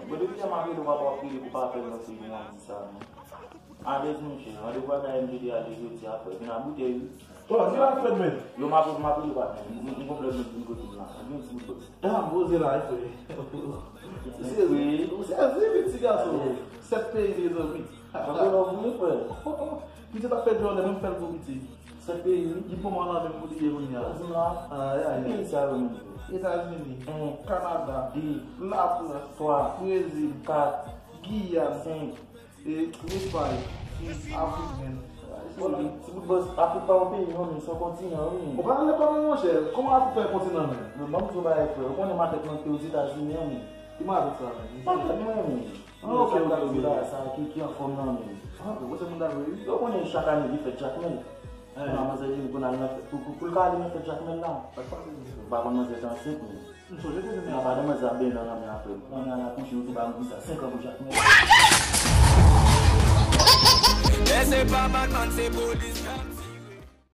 But if you have to walk with the papa, you see you want to start. I just mentioned, I don't want to do the idea after. You know, you. Oh, you have fed me. You have to map you back. You go to the land. Damn, who's the life? See, você é vivo de cigarro. 7 pays a week. Você está perdendo, não perde o biti. 7 pays, e por uma vez por dia, États-Unis, Canada, lá fora, Brasil, Guiana, Espanha, África. Se você África é um país, não só continente. O Brasil é para não mexer. Como a África é continente? Vamos jogar aí, eu quando mata com os Estados-Unidos. Que mata, sabe? Mata não é mesmo. Ok, sabe que é a forma não mesmo. Você mudar o eu quando chacar no bife Jackman. Não, mas ele quando ele por causa de Jackman não. Vai quando nós estamos assim. Não sou jeito de não vai mais a bem na minha frente. Não na puxa o banco isso assim como Jackman. Laissez pas Batman, c'est police.